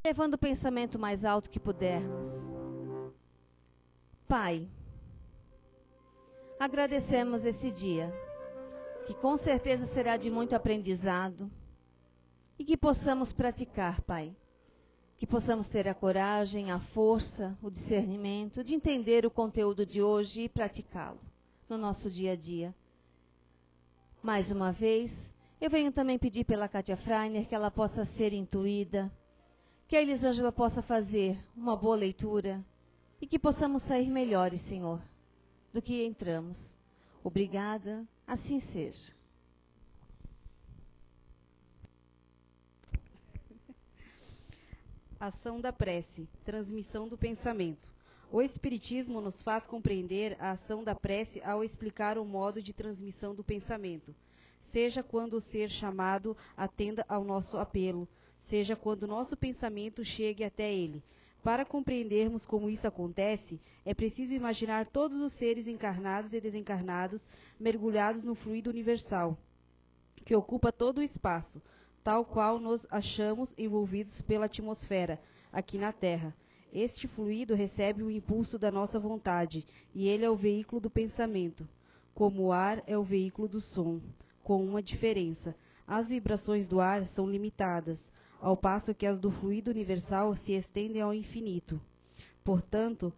levando o pensamento mais alto que pudermos. Pai, agradecemos esse dia, que com certeza será de muito aprendizado, e que possamos praticar, Pai. Que possamos ter a coragem, a força, o discernimento de entender o conteúdo de hoje e praticá-lo no nosso dia a dia. Mais uma vez, eu venho também pedir pela Kátia Freiner que ela possa ser intuída, que a Elisângela possa fazer uma boa leitura e que possamos sair melhores, Senhor, do que entramos. Obrigada, assim seja. Ação da prece, transmissão do pensamento. O Espiritismo nos faz compreender a ação da prece ao explicar o modo de transmissão do pensamento, seja quando o ser chamado atenda ao nosso apelo, seja quando nosso pensamento chegue até ele. Para compreendermos como isso acontece, é preciso imaginar todos os seres encarnados e desencarnados mergulhados no fluido universal, que ocupa todo o espaço, tal qual nos achamos envolvidos pela atmosfera, aqui na Terra. Este fluido recebe o impulso da nossa vontade, e ele é o veículo do pensamento, como o ar é o veículo do som, com uma diferença. As vibrações do ar são limitadas, ao passo que as do fluido universal se estendem ao infinito. Portanto,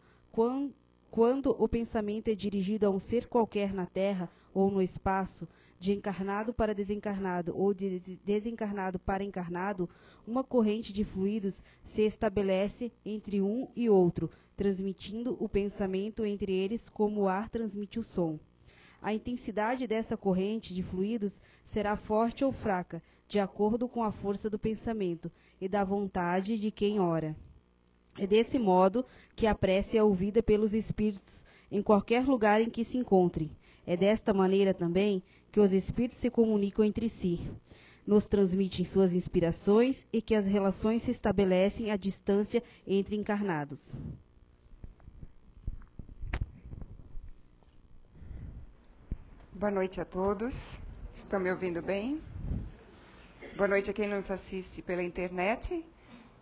quando o pensamento é dirigido a um ser qualquer na Terra ou no espaço, de encarnado para desencarnado ou de desencarnado para encarnado, uma corrente de fluidos se estabelece entre um e outro, transmitindo o pensamento entre eles como o ar transmite o som. A intensidade dessa corrente de fluidos será forte ou fraca, de acordo com a força do pensamento e da vontade de quem ora. É desse modo que a prece é ouvida pelos espíritos em qualquer lugar em que se encontrem. É desta maneira também que os espíritos se comunicam entre si, nos transmitem suas inspirações e que as relações se estabelecem à distância entre encarnados. Boa noite a todos. Estão me ouvindo bem? Boa noite a quem nos assiste pela internet.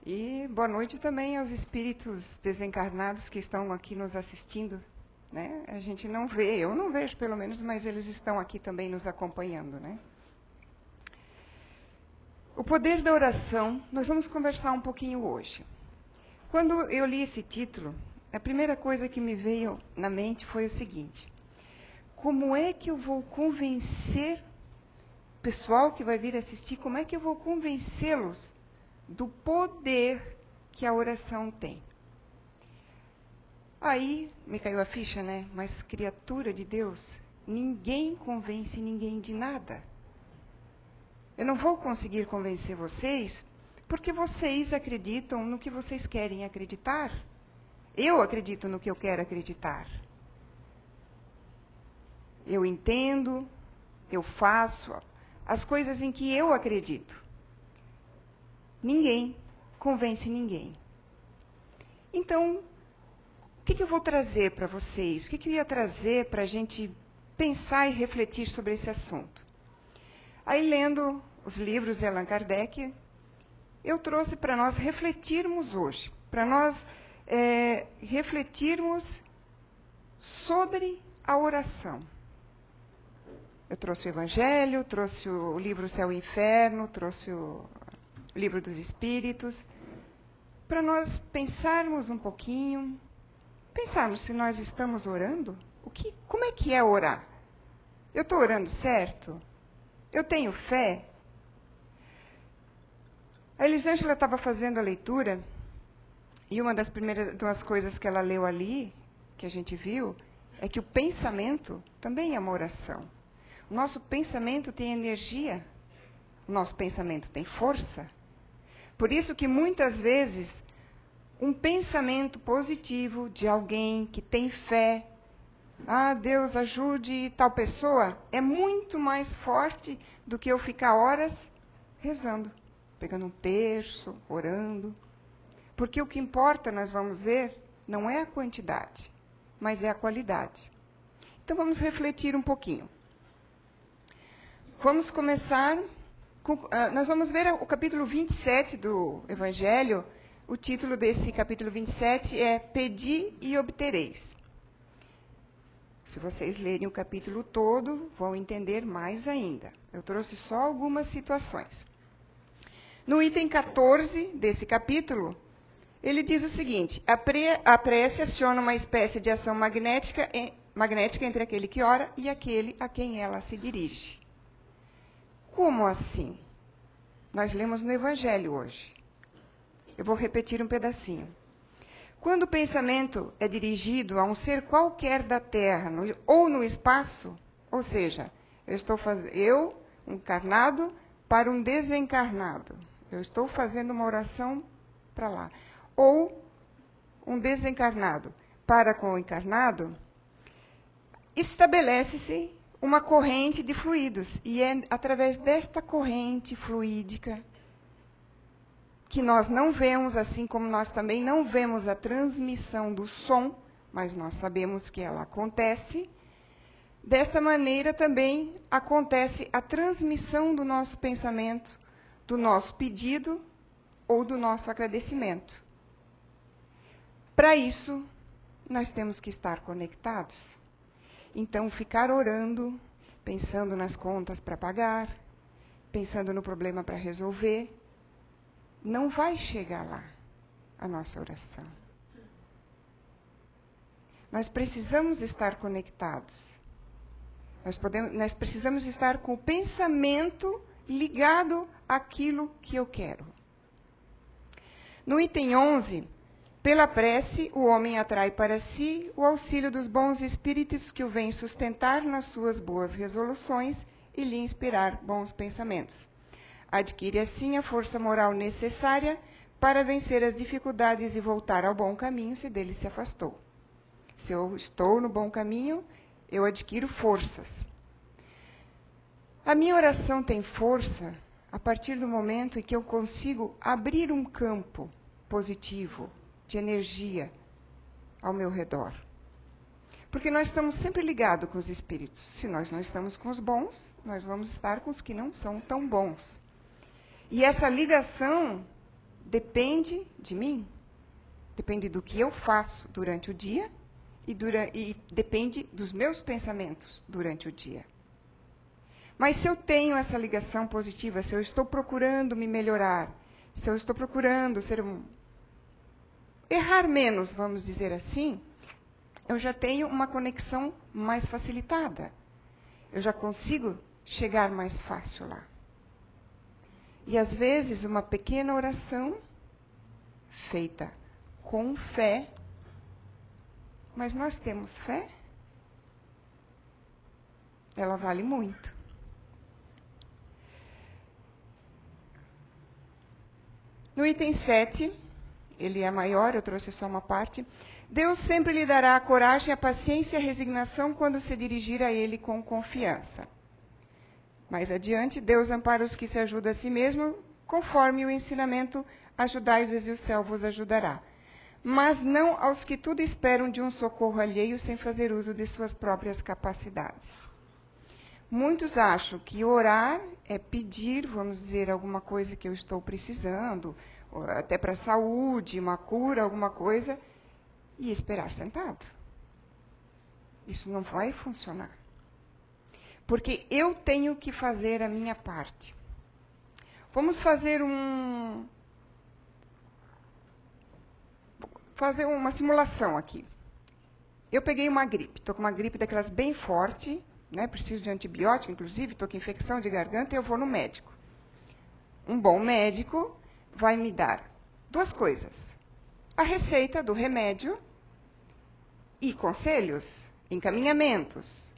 E boa noite também aos espíritos desencarnados que estão aqui nos assistindo. Né? A gente não vê, eu não vejo pelo menos, mas eles estão aqui também nos acompanhando. Né? O poder da oração, nós vamos conversar um pouquinho hoje. Quando eu li esse título, a primeira coisa que me veio na mente foi o seguinte: como é que eu vou convencer o pessoal que vai vir assistir, como é que eu vou convencê-los do poder que a oração tem? Aí me caiu a ficha, né? Mas criatura de Deus, ninguém convence ninguém de nada. Eu não vou conseguir convencer vocês porque vocês acreditam no que vocês querem acreditar. Eu acredito no que eu quero acreditar. Eu entendo, eu faço as coisas em que eu acredito. Ninguém convence ninguém. Então, o que eu vou trazer para vocês? O que eu ia trazer para a gente pensar e refletir sobre esse assunto? Aí, lendo os livros de Allan Kardec, eu trouxe para nós refletirmos hoje, para nós refletirmos sobre a oração. Eu trouxe o Evangelho, trouxe o livro Céu e Inferno, trouxe o Livro dos Espíritos, para nós pensarmos um pouquinho, pensarmos se nós estamos orando. Como é que é orar? Eu estou orando certo? Eu tenho fé? A Elisângela estava fazendo a leitura, e uma das primeiras duas coisas que ela leu ali, que a gente viu, é que o pensamento também é uma oração. O nosso pensamento tem energia, o nosso pensamento tem força. Por isso que muitas vezes um pensamento positivo de alguém que tem fé, Deus ajude tal pessoa, é muito mais forte do que eu ficar horas rezando, pegando um terço, orando. Porque o que importa, nós vamos ver, não é a quantidade, mas é a qualidade. Então vamos refletir um pouquinho. Vamos começar, nós vamos ver o capítulo 27 do Evangelho, o título desse capítulo 27 é Pedi e Obtereis. Se vocês lerem o capítulo todo, vão entender mais ainda. Eu trouxe só algumas situações. No item 14 desse capítulo, ele diz o seguinte: a prece aciona uma espécie de ação magnética entre aquele que ora e aquele a quem ela se dirige. Como assim? Nós lemos no Evangelho hoje. Eu vou repetir um pedacinho. Quando o pensamento é dirigido a um ser qualquer da Terra ou no espaço, ou seja, eu, um encarnado, para um desencarnado. Eu estou fazendo uma oração para lá. Ou um desencarnado para com o encarnado, estabelece-se uma corrente de fluidos. E é através desta corrente fluídica que nós não vemos, assim como nós também não vemos a transmissão do som, mas nós sabemos que ela acontece. Desta maneira também acontece a transmissão do nosso pensamento, do nosso pedido ou do nosso agradecimento. Para isso, nós temos que estar conectados. Então, ficar orando, pensando nas contas para pagar, pensando no problema para resolver, não vai chegar lá a nossa oração. Nós precisamos estar conectados. Nós precisamos estar com o pensamento ligado àquilo que eu quero. No item 11, pela prece, o homem atrai para si o auxílio dos bons espíritos que o vêm sustentar nas suas boas resoluções e lhe inspirar bons pensamentos. Adquire assim a força moral necessária para vencer as dificuldades e voltar ao bom caminho se dele se afastou. Se eu estou no bom caminho, eu adquiro forças. A minha oração tem força a partir do momento em que eu consigo abrir um campo positivo, de energia ao meu redor. Porque nós estamos sempre ligados com os espíritos. Se nós não estamos com os bons, nós vamos estar com os que não são tão bons. E essa ligação depende de mim, depende do que eu faço durante o dia e depende dos meus pensamentos durante o dia. Mas se eu tenho essa ligação positiva, se eu estou procurando me melhorar, se eu estou procurando errar menos, vamos dizer assim, eu já tenho uma conexão mais facilitada. Eu já consigo chegar mais fácil lá. E às vezes uma pequena oração feita com fé, mas nós temos fé, ela vale muito. No item 7, ele é maior, eu trouxe só uma parte. Deus sempre lhe dará a coragem, a paciência e a resignação quando se dirigir a Ele com confiança. Mais adiante, Deus ampara os que se ajudam a si mesmo, conforme o ensinamento, ajudai-vos e o céu vos ajudará. Mas não aos que tudo esperam de um socorro alheio sem fazer uso de suas próprias capacidades. Muitos acham que orar é pedir, vamos dizer, alguma coisa que eu estou precisando, até para a saúde, uma cura, alguma coisa, e esperar sentado. Isso não vai funcionar. Porque eu tenho que fazer a minha parte. Vamos fazer uma simulação aqui. Eu peguei uma gripe, estou com uma gripe daquelas bem forte, né? Preciso de antibiótico, inclusive, estou com infecção de garganta e eu vou no médico. Um bom médico vai me dar duas coisas: a receita do remédio e conselhos, encaminhamentos.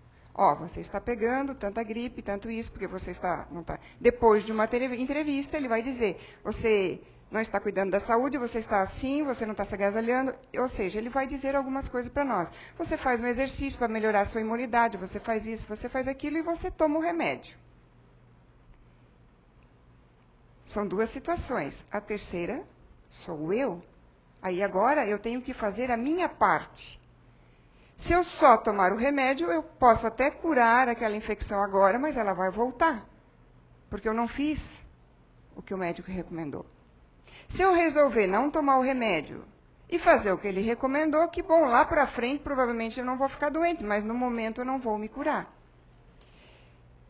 Você está pegando tanta gripe, tanto isso, porque você não está. Depois de uma entrevista, ele vai dizer: você não está cuidando da saúde, você está assim, você não está se agasalhando. Ou seja, ele vai dizer algumas coisas para nós. Você faz um exercício para melhorar a sua imunidade, você faz isso, você faz aquilo e você toma o remédio. São duas situações. A terceira sou eu. Aí agora eu tenho que fazer a minha parte. Se eu só tomar o remédio, eu posso até curar aquela infecção agora, mas ela vai voltar. Porque eu não fiz o que o médico recomendou. Se eu resolver não tomar o remédio e fazer o que ele recomendou, que bom, lá para frente provavelmente eu não vou ficar doente, mas no momento eu não vou me curar.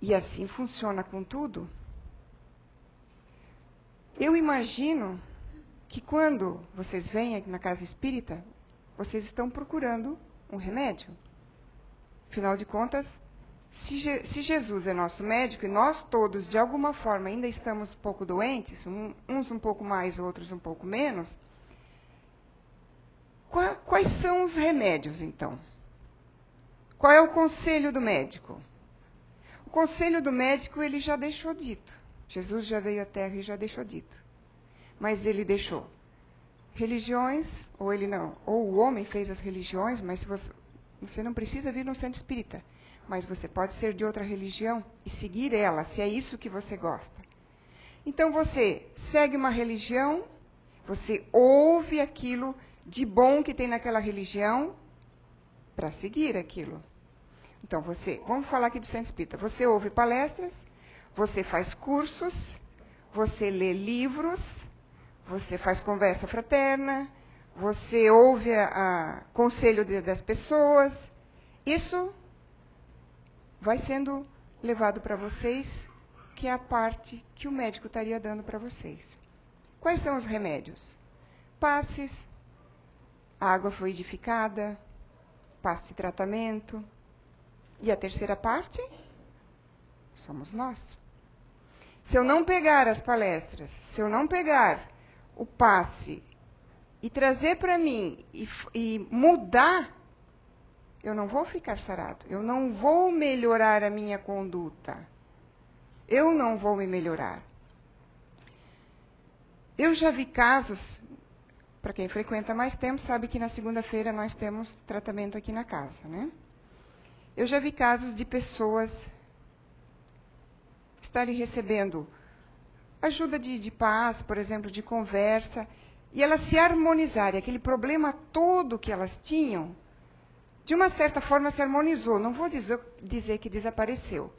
E assim funciona com tudo. Eu imagino que quando vocês vêm aqui na casa espírita, vocês estão procurando um remédio. Afinal de contas, se Jesus é nosso médico e nós todos, de alguma forma, ainda estamos um pouco doentes, uns um pouco mais, outros um pouco menos, quais são os remédios, então? Qual é o conselho do médico? O conselho do médico ele já deixou dito. Jesus já veio à Terra e já deixou dito. Mas ele deixou religiões, ou ele não, ou o homem fez as religiões, mas você não precisa vir no centro espírita. Mas você pode ser de outra religião e seguir ela, se é isso que você gosta. Então você segue uma religião, você ouve aquilo de bom que tem naquela religião para seguir aquilo. Então vamos falar aqui do centro espírita. Você ouve palestras, você faz cursos, você lê livros, você faz conversa fraterna, você ouve conselho das pessoas. Isso vai sendo levado para vocês, que é a parte que o médico estaria dando para vocês. Quais são os remédios? Passes, água fluidificada, passe de tratamento. E a terceira parte? Somos nós. Se eu não pegar as palestras, se eu não pegar o passe e trazer para mim e mudar, eu não vou ficar sarado. Eu não vou melhorar a minha conduta. Eu não vou me melhorar. Eu já vi casos, para quem frequenta mais tempo, sabe que na segunda-feira nós temos tratamento aqui na casa, né? Eu já vi casos de pessoas estarem recebendo ajuda de paz, por exemplo, de conversa, e elas se harmonizarem. Aquele problema todo que elas tinham, de uma certa forma se harmonizou. Não vou dizer que desapareceu.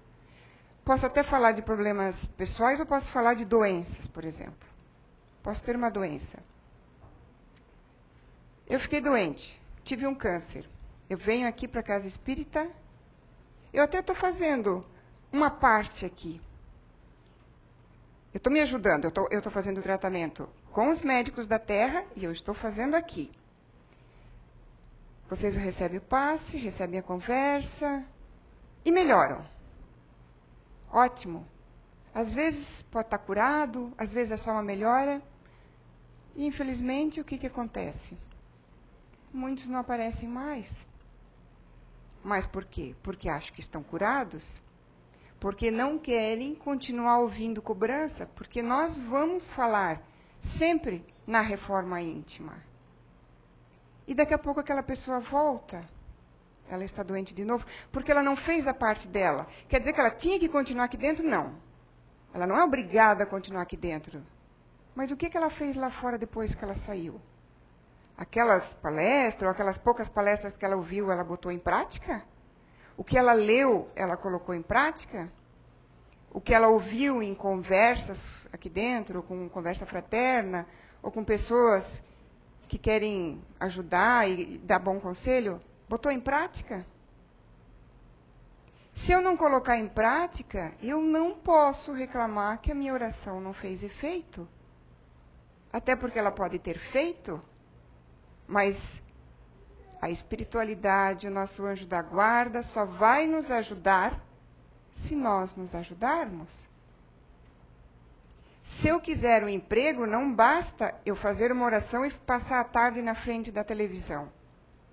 Posso até falar de problemas pessoais ou posso falar de doenças, por exemplo. Posso ter uma doença. Eu fiquei doente, tive um câncer. Eu venho aqui para a casa espírita, eu até estou fazendo uma parte aqui. Eu estou me ajudando, eu estou fazendo o tratamento com os médicos da Terra e eu estou fazendo aqui. Vocês recebem o passe, recebem a conversa e melhoram. Ótimo. Às vezes pode estar curado, às vezes é só uma melhora. E infelizmente o que acontece? Muitos não aparecem mais. Mas por quê? Porque acham que estão curados? Porque não querem continuar ouvindo cobrança? Porque nós vamos falar sempre na reforma íntima. E daqui a pouco aquela pessoa volta. Ela está doente de novo, porque ela não fez a parte dela. Quer dizer que ela tinha que continuar aqui dentro? Não. Ela não é obrigada a continuar aqui dentro. Mas o que ela fez lá fora depois que ela saiu? Aquelas palestras, ou aquelas poucas palestras que ela ouviu, ela botou em prática? O que ela leu, ela colocou em prática? O que ela ouviu em conversas aqui dentro, ou com conversa fraterna, ou com pessoas que querem ajudar e dar bom conselho, botou em prática? Se eu não colocar em prática, eu não posso reclamar que a minha oração não fez efeito. Até porque ela pode ter feito, mas a espiritualidade, o nosso anjo da guarda, só vai nos ajudar se nós nos ajudarmos. Se eu quiser um emprego, não basta eu fazer uma oração e passar a tarde na frente da televisão.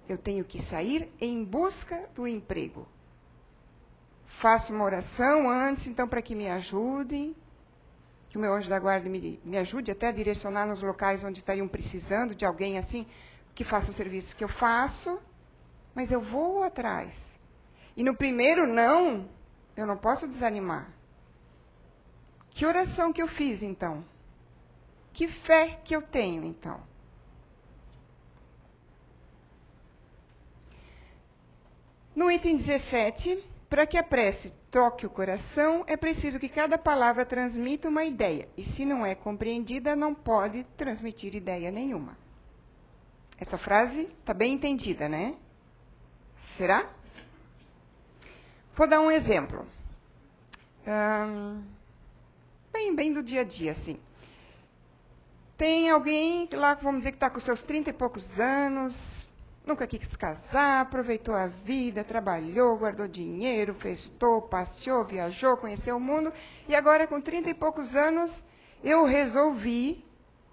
Eu tenho que sair em busca do emprego. Faço uma oração antes, então, para que me ajudem, que o meu anjo da guarda me ajude até a direcionar nos locais onde estariam precisando de alguém assim, que faça o serviço que eu faço, mas eu vou atrás. E no primeiro não, eu não posso desanimar. Que oração que eu fiz, então? Que fé que eu tenho, então? No item 17, para que a prece toque o coração, é preciso que cada palavra transmita uma ideia. E se não é compreendida, não pode transmitir ideia nenhuma. Essa frase está bem entendida, né? Será? Vou dar um exemplo. Bem do dia a dia, assim. Tem alguém lá, vamos dizer, que está com seus 30 e poucos anos, nunca quis casar, aproveitou a vida, trabalhou, guardou dinheiro, festou, passeou, viajou, conheceu o mundo, e agora, com 30 e poucos anos, eu resolvi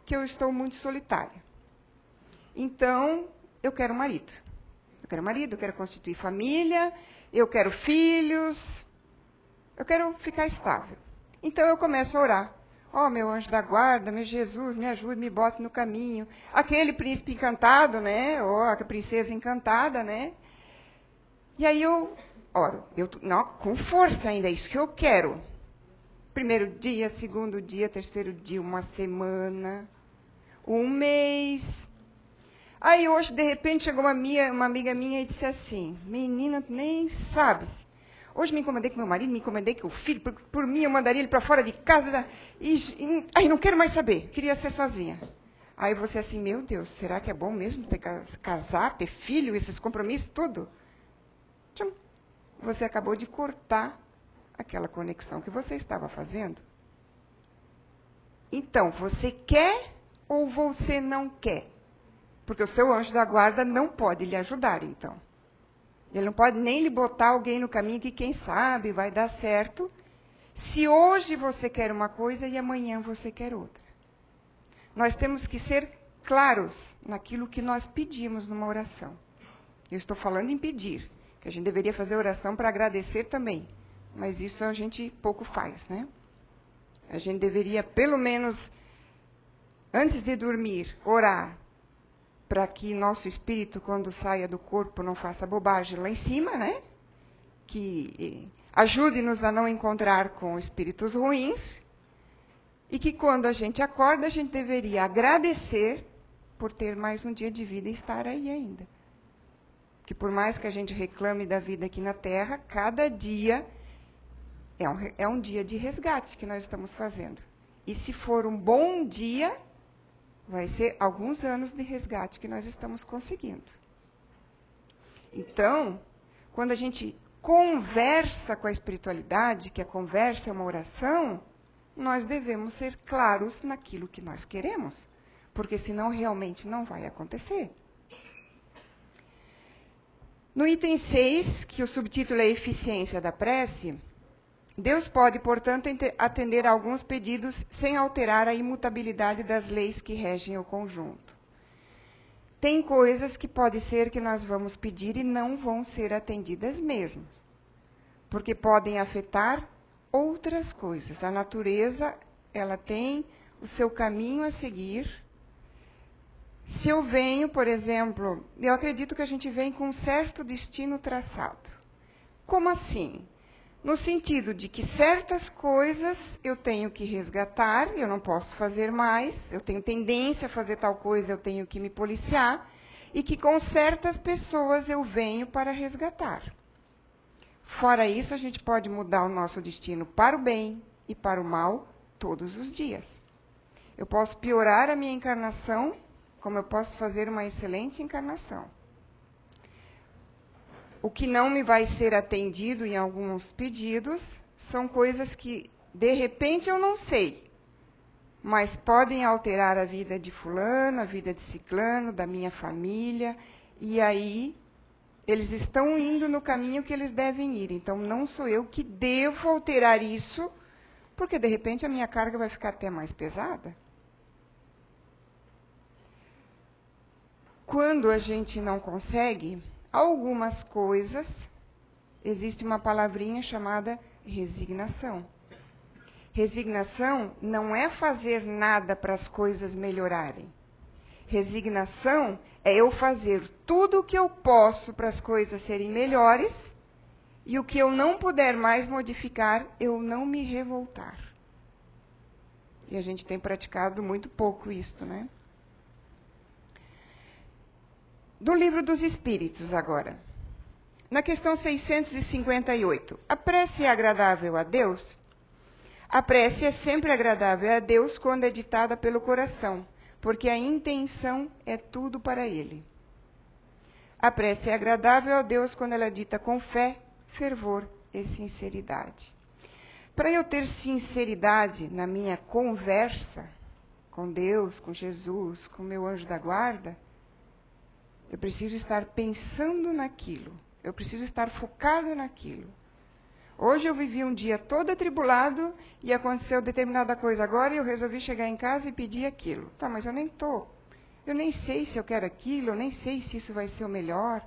que eu estou muito solitária. Então, eu quero um marido. Eu quero constituir família, eu quero filhos, eu quero ficar estável. Então, eu começo a orar. Ó, meu anjo da guarda, meu Jesus, me ajude, me bote no caminho. Aquele príncipe encantado, né? Ou a princesa encantada, né? E aí eu oro. Não, com força ainda, é isso que eu quero. Primeiro dia, segundo dia, terceiro dia, uma semana, um mês. Aí hoje, de repente, chegou uma amiga minha e disse assim, menina, tu nem sabes. Hoje me incomodei com meu marido, me incomodei com o filho, por mim eu mandaria ele para fora de casa. Aí não quero mais saber, queria ser sozinha. Aí você assim, meu Deus, será que é bom mesmo ter casar, ter filho, esses compromissos, tudo? Tchum, você acabou de cortar aquela conexão que você estava fazendo. Então, você quer ou você não quer? Porque o seu anjo da guarda não pode lhe ajudar, então. Ele não pode nem lhe botar alguém no caminho que, quem sabe, vai dar certo. Se hoje você quer uma coisa e amanhã você quer outra. Nós temos que ser claros naquilo que nós pedimos numa oração. Eu estou falando em pedir, que a gente deveria fazer oração para agradecer também. Mas isso a gente pouco faz, né? A gente deveria, pelo menos, antes de dormir, orar. Para que nosso espírito, quando saia do corpo, não faça bobagem lá em cima, né? Que ajude-nos a não encontrar com espíritos ruins. E que quando a gente acorda, a gente deveria agradecer por ter mais um dia de vida e estar aí ainda. Que por mais que a gente reclame da vida aqui na Terra, cada dia é um dia de resgate que nós estamos fazendo. E se for um bom dia, vai ser alguns anos de resgate que nós estamos conseguindo. Então, quando a gente conversa com a espiritualidade, que a conversa é uma oração, nós devemos ser claros naquilo que nós queremos, porque senão realmente não vai acontecer. No item 6, que o subtítulo é Eficiência da Prece, Deus pode, portanto, atender a alguns pedidos sem alterar a imutabilidade das leis que regem o conjunto. Tem coisas que pode ser que nós vamos pedir e não vão ser atendidas mesmo, porque podem afetar outras coisas. A natureza, ela tem o seu caminho a seguir. Se eu venho, por exemplo, eu acredito que a gente vem com um certo destino traçado. Como assim? No sentido de que certas coisas eu tenho que resgatar, eu não posso fazer mais, eu tenho tendência a fazer tal coisa, eu tenho que me policiar, e que com certas pessoas eu venho para resgatar. Fora isso, a gente pode mudar o nosso destino para o bem e para o mal todos os dias. Eu posso piorar a minha encarnação, como eu posso fazer uma excelente encarnação. O que não me vai ser atendido em alguns pedidos são coisas que, de repente, eu não sei, mas podem alterar a vida de fulano, a vida de ciclano, da minha família, e aí eles estão indo no caminho que eles devem ir. Então, não sou eu que devo alterar isso, porque, de repente, a minha carga vai ficar até mais pesada. Quando a gente não consegue algumas coisas, existe uma palavrinha chamada resignação. Resignação não é fazer nada para as coisas melhorarem. Resignação é eu fazer tudo o que eu posso para as coisas serem melhores, e o que eu não puder mais modificar, eu não me revoltar. E a gente tem praticado muito pouco isso, né? Do Livro dos Espíritos, agora. Na questão 658, a prece é agradável a Deus? A prece é sempre agradável a Deus quando é ditada pelo coração, porque a intenção é tudo para Ele. A prece é agradável a Deus quando ela é dita com fé, fervor e sinceridade. Para eu ter sinceridade na minha conversa com Deus, com Jesus, com meu anjo da guarda, eu preciso estar pensando naquilo. Eu preciso estar focado naquilo. Hoje eu vivi um dia todo atribulado e aconteceu determinada coisa agora e eu resolvi chegar em casa e pedir aquilo. Tá, mas eu nem estou. Eu nem sei se eu quero aquilo, eu nem sei se isso vai ser o melhor.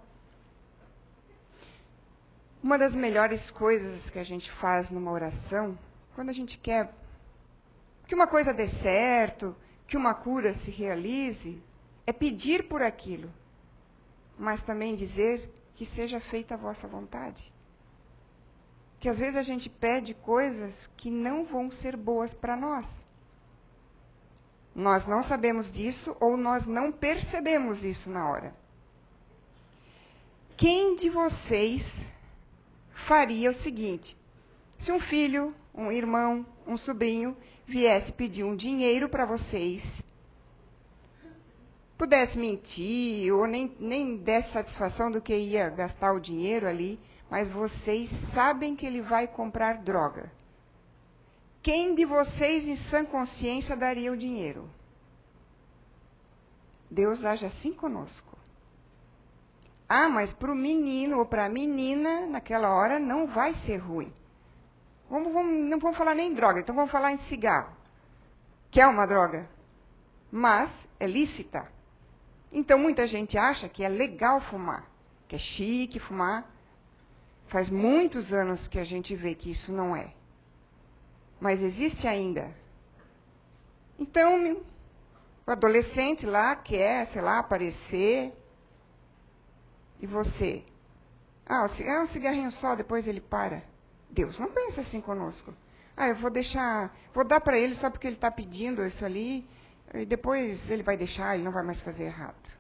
Uma das melhores coisas que a gente faz numa oração, quando a gente quer que uma coisa dê certo, que uma cura se realize, é pedir por aquilo, mas também dizer que seja feita a vossa vontade. Que às vezes a gente pede coisas que não vão ser boas para nós. Nós não sabemos disso ou nós não percebemos isso na hora. Quem de vocês faria o seguinte: se um filho, um irmão, um sobrinho viesse pedir um dinheiro para vocês, pudesse mentir ou nem desse satisfação do que ia gastar o dinheiro ali, mas vocês sabem que ele vai comprar droga. Quem de vocês, em sã consciência, daria o dinheiro? Deus age assim conosco. Ah, mas para o menino ou para a menina, naquela hora, não vai ser ruim. Não vamos falar nem em droga, então vamos falar em cigarro, que é uma droga, mas é lícita. Então muita gente acha que é legal fumar, que é chique fumar. Faz muitos anos que a gente vê que isso não é. Mas existe ainda. Então, o adolescente lá quer, sei lá, aparecer. E você? Ah, é um cigarrinho só, depois ele para. Deus não pensa assim conosco. Ah, eu vou dar para ele só porque ele está pedindo isso ali, e depois ele vai deixar, ele não vai mais fazer errado.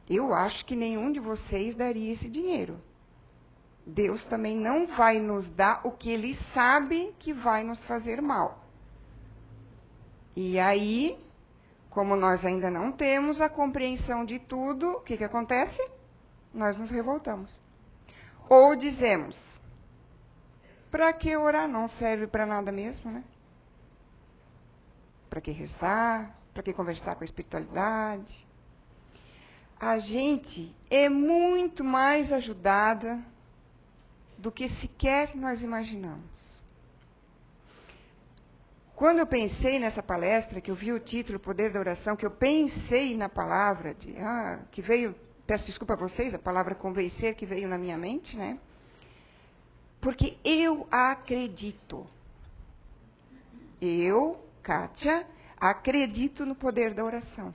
Eu acho que nenhum de vocês daria esse dinheiro. Deus também não vai nos dar o que Ele sabe que vai nos fazer mal. E aí, como nós ainda não temos a compreensão de tudo, o que acontece? Nós nos revoltamos. Ou dizemos, para que orar? Não serve para nada mesmo, né? Para que rezar? Para que conversar com a espiritualidade? A gente é muito mais ajudada do que sequer nós imaginamos. Quando eu pensei nessa palestra, que eu vi o título Poder da Oração, que eu pensei na palavra que veio, peço desculpa a vocês, a palavra convencer que veio na minha mente, né? Porque eu acredito. Eu, Kátia, acredito no poder da oração.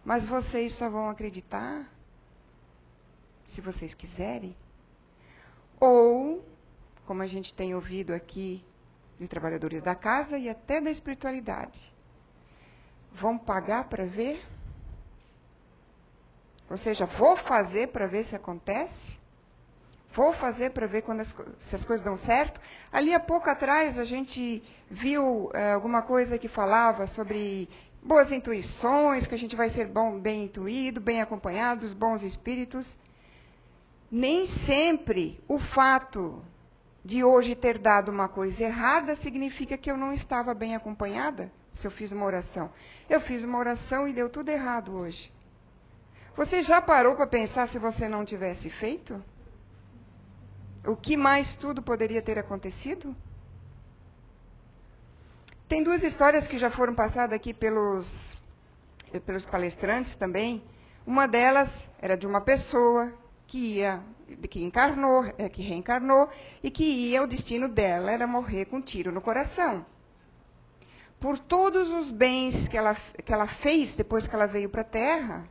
Mas vocês só vão acreditar se vocês quiserem. Ou, como a gente tem ouvido aqui de trabalhadores da casa e até da espiritualidade, vão pagar para ver? Ou seja, vou fazer para ver se acontece? Vou fazer para ver se as coisas dão certo? Ali há pouco atrás a gente viu alguma coisa que falava sobre boas intuições, que a gente vai ser bem intuído, bem acompanhado, dos bons espíritos. Nem sempre o fato de hoje ter dado uma coisa errada significa que eu não estava bem acompanhada, se eu fiz uma oração. Eu fiz uma oração e deu tudo errado hoje. Você já parou para pensar se você não tivesse feito? O que mais tudo poderia ter acontecido? Tem duas histórias que já foram passadas aqui pelos palestrantes também. Uma delas era de uma pessoa que reencarnou e que o destino dela era morrer com um tiro no coração. Por todos os bens que ela fez depois que ela veio para a Terra,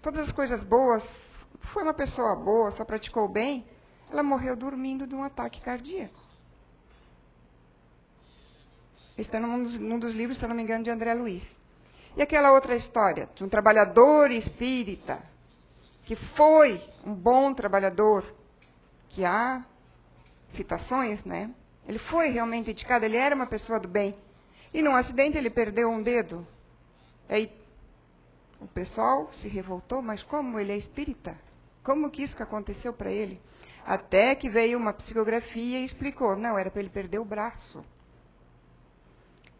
todas as coisas boas, foi uma pessoa boa, só praticou o bem, ela morreu dormindo de um ataque cardíaco. Está num dos livros, se eu não me engano, de André Luiz. E aquela outra história de um trabalhador espírita, que foi um bom trabalhador, que há situações, né? Ele foi realmente indicado, ele era uma pessoa do bem. E num acidente ele perdeu um dedo. Aí o pessoal se revoltou, mas como ele é espírita? Como que isso aconteceu para ele? Até que veio uma psicografia e explicou, não, era para ele perder o braço.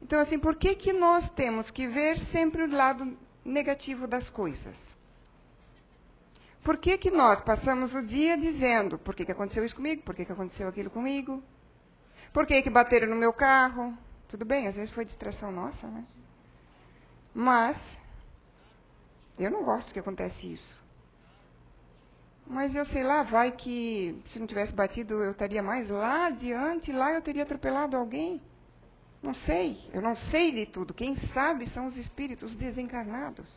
Então, assim, por que que nós temos que ver sempre o lado negativo das coisas? Por que que nós passamos o dia dizendo, por que que aconteceu isso comigo? Por que que aconteceu aquilo comigo? Por que que bateram no meu carro? Tudo bem, às vezes foi distração nossa, né? Mas eu não gosto que acontece isso. Mas eu sei lá, vai que se não tivesse batido eu estaria mais lá adiante, lá eu teria atropelado alguém. Não sei, eu não sei de tudo. Quem sabe são os espíritos desencarnados.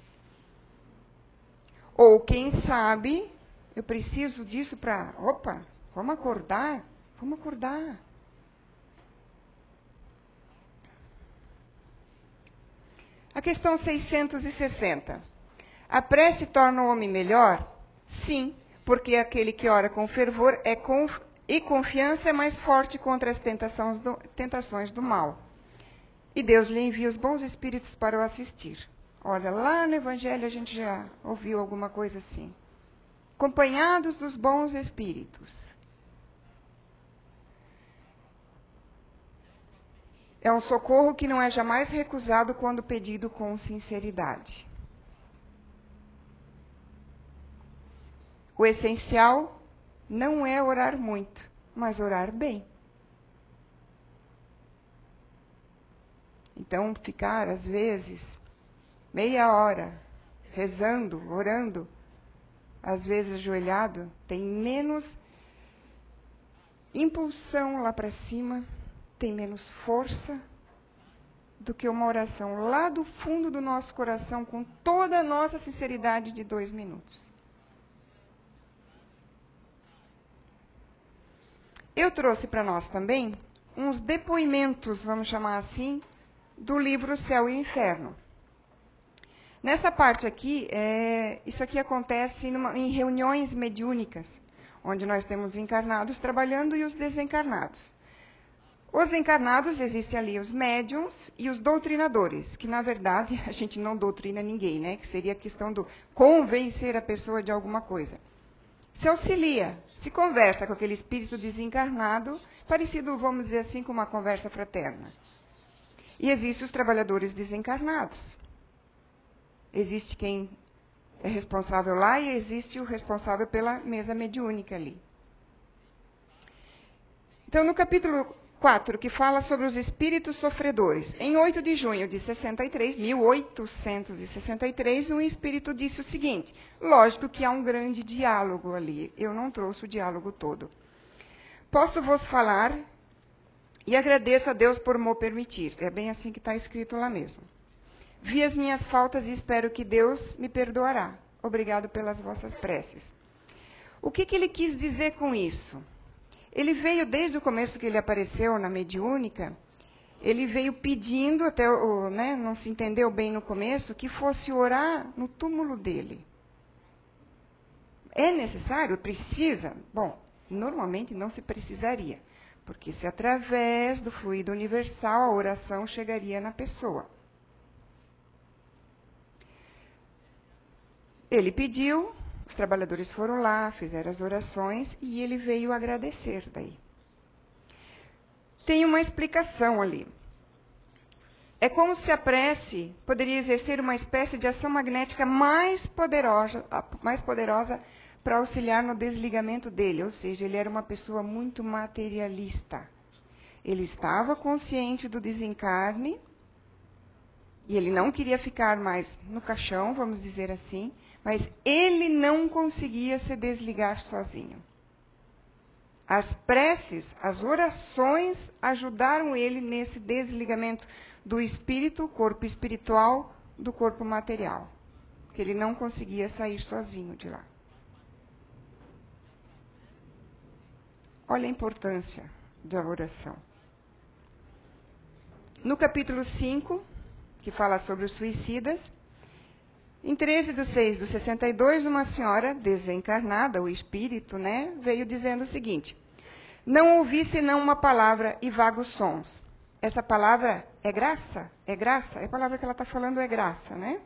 Ou quem sabe, eu preciso disso para, opa, vamos acordar, vamos acordar. A questão 660. A prece torna o homem melhor? Sim, porque aquele que ora com fervor e confiança é mais forte contra as tentações do mal. E Deus lhe envia os bons espíritos para o assistir. Olha, lá no Evangelho a gente já ouviu alguma coisa assim. Acompanhados dos bons espíritos. É um socorro que não é jamais recusado quando pedido com sinceridade. O essencial não é orar muito, mas orar bem. Então, ficar, às vezes, meia hora rezando, orando, às vezes ajoelhado, tem menos impulsão lá para cima, tem menos força do que uma oração lá do fundo do nosso coração, com toda a nossa sinceridade de 2 minutos. Eu trouxe para nós também uns depoimentos, vamos chamar assim, do livro Céu e Inferno. Nessa parte aqui, isso aqui acontece em reuniões mediúnicas, onde nós temos encarnados trabalhando e os desencarnados. Os encarnados, existem ali os médiums e os doutrinadores, que na verdade a gente não doutrina ninguém, né? Que seria a questão do convencer a pessoa de alguma coisa. Se auxilia, se conversa com aquele espírito desencarnado, parecido, vamos dizer assim, com uma conversa fraterna. E existem os trabalhadores desencarnados. Existe quem é responsável lá e existe o responsável pela mesa mediúnica ali. Então, no capítulo 4, que fala sobre os espíritos sofredores, em 8 de junho de 1863, um espírito disse o seguinte, lógico que há um grande diálogo ali, eu não trouxe o diálogo todo. Posso vos falar e agradeço a Deus por me permitir, é bem assim que está escrito lá mesmo. Vi as minhas faltas e espero que Deus me perdoará. Obrigado pelas vossas preces. O que ele quis dizer com isso? Ele veio, desde o começo que ele apareceu na mediúnica, ele veio pedindo, até não se entendeu bem no começo, que fosse orar no túmulo dele. É necessário? Precisa? Bom, normalmente não se precisaria, porque se através do fluido universal a oração chegaria na pessoa. Ele pediu, os trabalhadores foram lá, fizeram as orações e ele veio agradecer daí. Tem uma explicação ali. É como se a prece poderia exercer uma espécie de ação magnética mais poderosa para auxiliar no desligamento dele, ou seja, ele era uma pessoa muito materialista. Ele estava consciente do desencarne e ele não queria ficar mais no caixão, vamos dizer assim, mas ele não conseguia se desligar sozinho. As preces, as orações ajudaram ele nesse desligamento do espírito, corpo espiritual, do corpo material. Porque ele não conseguia sair sozinho de lá. Olha a importância da oração. No capítulo 5, que fala sobre os suicidas. Em 13/6/62, uma senhora desencarnada, o espírito, né, veio dizendo o seguinte: não ouvi senão uma palavra e vagos sons. Essa palavra é graça? É graça? A palavra que ela está falando é graça, né?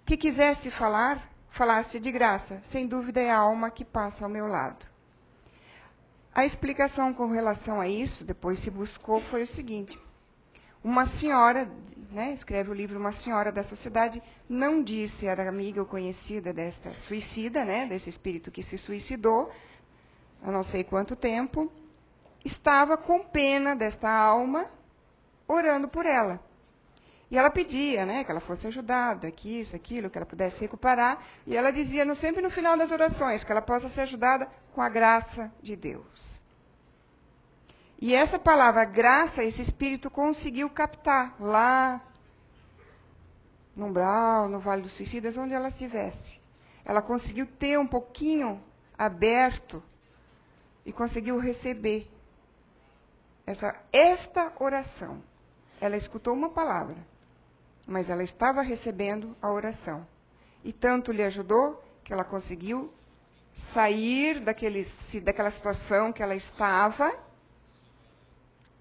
Que quisesse falar, falasse de graça. Sem dúvida é a alma que passa ao meu lado. A explicação com relação a isso, depois se buscou, foi o seguinte: uma senhora, né, escreve o livro Uma Senhora da Sociedade, não disse, era amiga ou conhecida desta suicida, né, desse espírito que se suicidou, há não sei quanto tempo, estava com pena desta alma, orando por ela. E ela pedia, né, que ela fosse ajudada, que isso, aquilo, que ela pudesse recuperar. E ela dizia sempre no final das orações que ela possa ser ajudada com a graça de Deus. E essa palavra graça, esse espírito conseguiu captar lá no umbral, no Vale dos Suicidas, onde ela estivesse. Ela conseguiu ter um pouquinho aberto e conseguiu receber esta oração. Ela escutou uma palavra, mas ela estava recebendo a oração. E tanto lhe ajudou que ela conseguiu sair daquela situação que ela estava.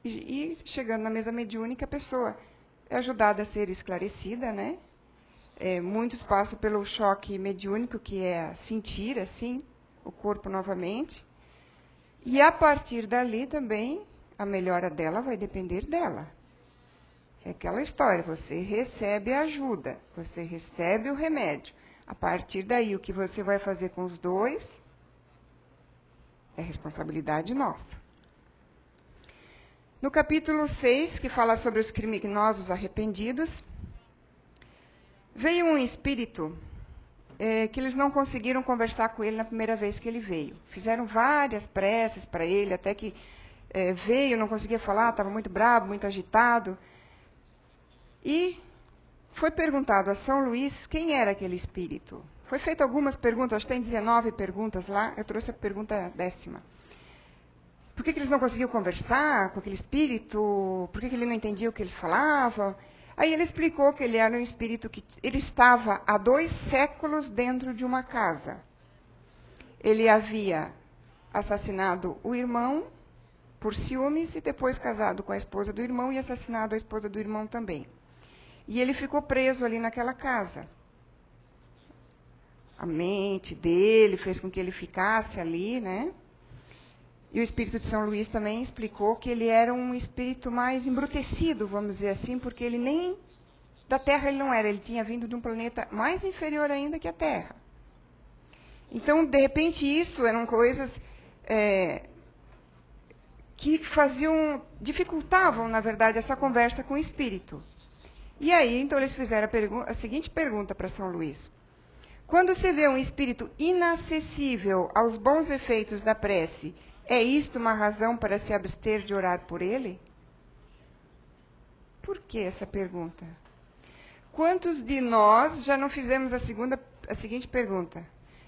E chegando na mesa mediúnica, a pessoa é ajudada a ser esclarecida, né? Muitos passam pelo choque mediúnico, que é sentir, assim, o corpo novamente. E a partir dali também, a melhora dela vai depender dela. É aquela história, você recebe a ajuda, você recebe o remédio. A partir daí, o que você vai fazer com os dois é responsabilidade nossa. No capítulo 6, que fala sobre os criminosos arrependidos, veio um espírito que eles não conseguiram conversar com ele na primeira vez que ele veio. Fizeram várias preces para ele, até que veio, não conseguia falar, estava muito bravo, muito agitado. E foi perguntado a São Luís quem era aquele espírito. Foi feito algumas perguntas, acho que tem 19 perguntas lá, eu trouxe a pergunta 10ª. Por que eles não conseguiam conversar com aquele espírito? Por que ele não entendia o que eles falavam? Aí ele explicou que ele era um espírito que ele estava há 2 séculos dentro de uma casa. Ele havia assassinado o irmão por ciúmes e depois casado com a esposa do irmão e assassinado a esposa do irmão também. E ele ficou preso ali naquela casa. A mente dele fez com que ele ficasse ali, né? E o espírito de São Luís também explicou que ele era um espírito mais embrutecido, vamos dizer assim, porque ele nem da Terra ele não era, ele tinha vindo de um planeta mais inferior ainda que a Terra. Então, de repente, isso eram coisas que dificultavam, na verdade, essa conversa com o espírito. E aí, então, eles fizeram a seguinte pergunta para São Luís: quando se vê um espírito inacessível aos bons efeitos da prece, é isto uma razão para se abster de orar por ele? Por que essa pergunta? Quantos de nós já não fizemos a seguinte pergunta?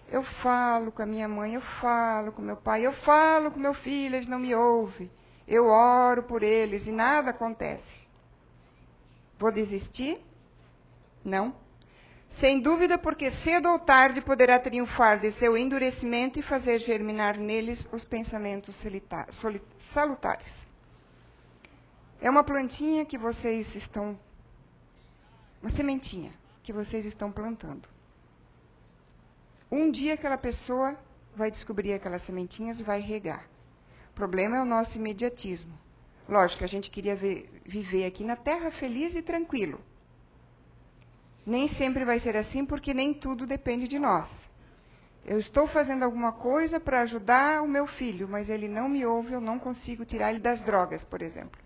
Eu falo com a minha mãe, eu falo com meu pai, eu falo com meu filho, eles não me ouvem. Eu oro por eles e nada acontece. Vou desistir? Não. Sem dúvida, porque cedo ou tarde poderá triunfar de seu endurecimento e fazer germinar neles os pensamentos salutares. É uma plantinha que vocês estão... uma sementinha que vocês estão plantando. Um dia aquela pessoa vai descobrir aquelas sementinhas e vai regar. O problema é o nosso imediatismo. Lógico, a gente queria viver aqui na Terra feliz e tranquilo. Nem sempre vai ser assim, porque nem tudo depende de nós. Eu estou fazendo alguma coisa para ajudar o meu filho, mas ele não me ouve, eu não consigo tirar ele das drogas, por exemplo.